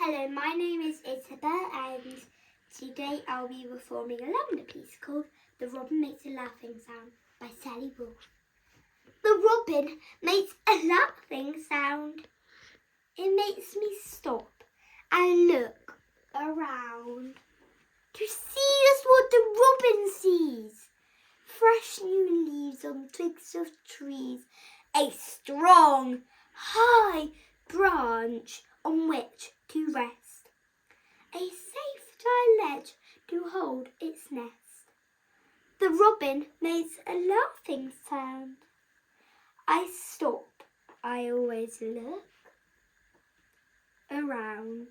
Hello, my name is Isabelle and today I'll be performing a LAMDA piece called The Robin Makes a Laughing Sound by Sally Wolfe. The robin makes a laughing sound. It makes me stop and look around to see just what the robin sees. Fresh new leaves on twigs of trees, a strong, high branch on which to rest, a safe dry ledge to hold its nest. The robin makes a laughing sound. I stop, I always look around.